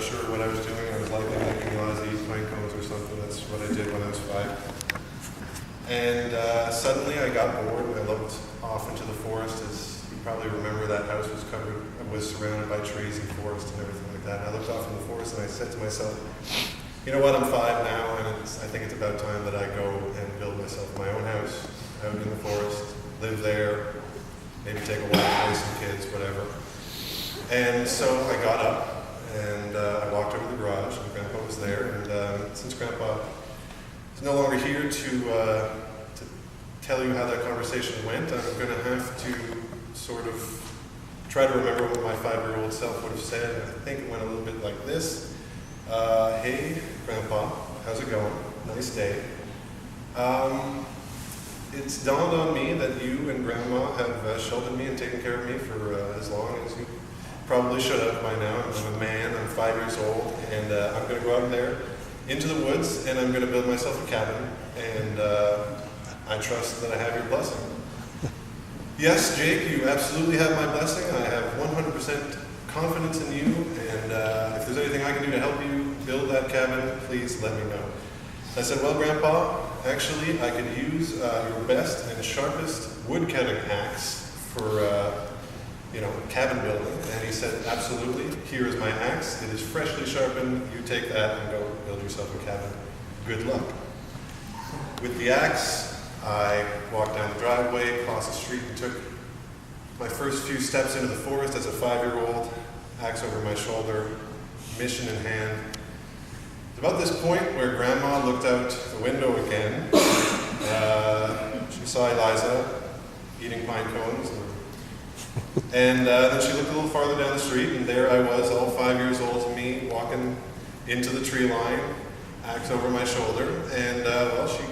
sure what I was doing. I was likely making Aussie pine cones or something. That's what I did when I was 5. And suddenly I got bored and I looked off into the forest. As you probably remember, that house was surrounded by trees and forest and everything like that. And I looked off in the forest and I said to myself, you know what, I'm 5 now, and I think it's about time that I go and build myself my own house out in the forest, live there, maybe take a walk, play some kids, whatever. And so I got up and I walked over to the garage, and Grandpa was there. And since Grandpa is no longer here to tell you how that conversation went, I'm going to have to sort of try to remember what my 5-year-old self would have said. I think it went a little bit like this. Hey, Grandpa, how's it going? Nice day. It's dawned on me that you and Grandma have sheltered me and taken care of me for as long as you probably should have by now. I'm a man, I'm 5 years old, and I'm going to go out there into the woods, and I'm going to build myself a cabin, and I trust that I have your blessing. Yes, Jake, you absolutely have my blessing. I have 100% confidence in you, and if there's anything I can do to help you build that cabin, please let me know. I said, well, Grandpa, actually, I could use your best and sharpest wood-cutting axe for, cabin building. And he said, absolutely, here is my axe. It is freshly sharpened. You take that and go build yourself a cabin. Good luck. With the axe, I walked down the driveway, across the street, and took my first few steps into the forest as a 5-year-old, axe over my shoulder, mission in hand. It's about this point where Grandma looked out the window again. She saw Eliza eating pine cones. And then she looked a little farther down the street, and there I was, all 5 years old to me, walking into the tree line, axe over my shoulder. And, she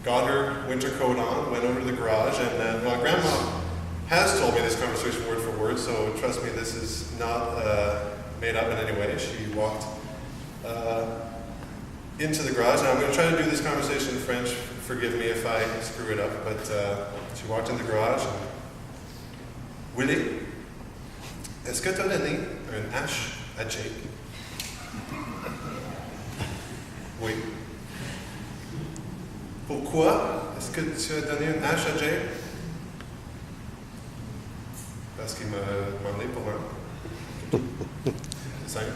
got her winter coat on, went over to the garage, and Grandma has told me this conversation word for word, so trust me, this is not made up in any way. She walked into the garage. Now I'm going to try to do this conversation in French. Forgive me if I screw it up, but she walked in the garage. And, Willie, est-ce que tu as donné un hache à Jake? Oui. Pourquoi est-ce que tu as donné un hache à Jake? Parce qu'il m'a demandé pour un. C'est simple.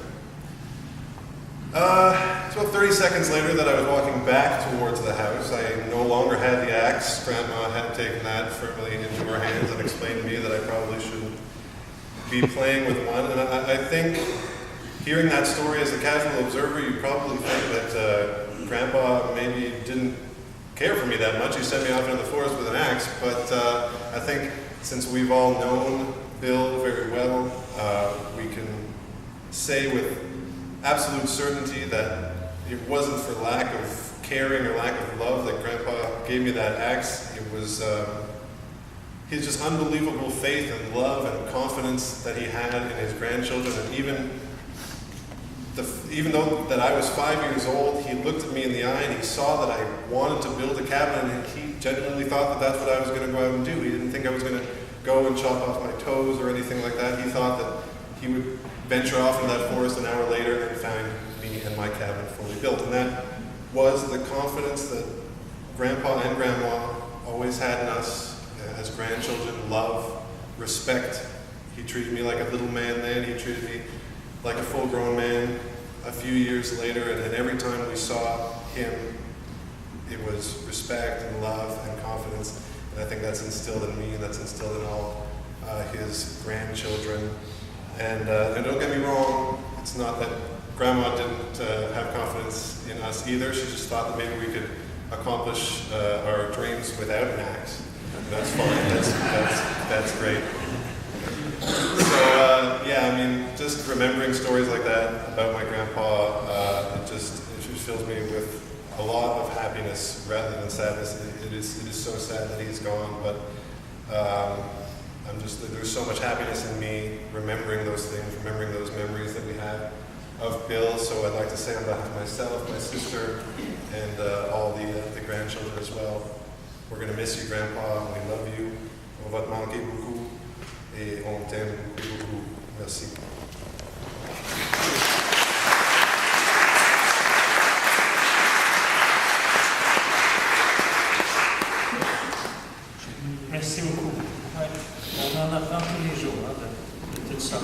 It's about 30 seconds later that I was walking back towards the house. I no longer had the axe. Grandma had taken that firmly into her hands and explained to me that I probably shouldn't be playing with one. And I think, hearing that story as a casual observer, you probably think that Grandpa maybe didn't care for me that much. He sent me off into the forest with an axe. But I think since we've all known Bill very well, we can say with absolute certainty that it wasn't for lack of caring or lack of love that Grandpa gave me that axe. It was his just unbelievable faith and love and confidence that he had in his grandchildren. And even though that I was 5 years old, he looked at me in the eye and he saw that I wanted to build a cabin, and he genuinely thought that that's what I was going to go out and do. He didn't think I was going to go and chop off my toes or anything like that. He thought that he would venture off in that forest an hour later and find me and my cabin fully built. And that was the confidence that Grandpa and Grandma always had in us as grandchildren. Love, respect. He treated me like a little man then. He treated me like a full-grown man a few years later. And every time we saw him, it was respect and love and confidence. And I think that's instilled in me, and that's instilled in all his grandchildren. And don't get me wrong, it's not that Grandma didn't have confidence in us either. She just thought that maybe we could accomplish our dreams without an axe. And that's fine. That's great. So just remembering stories like that about my grandpa, it just fills me with a lot of happiness rather than sadness. It is so sad that he's gone, but there's so much happiness in me remembering those things, remembering those memories that we have of Bill. So I'd like to say on behalf of myself, my sister, and all the grandchildren as well, we're going to miss you, Grandpa. We love you. On va te manquer beaucoup et on t'aime beaucoup. Merci. n'en apprend tous les jours, hein, de toutes sortes.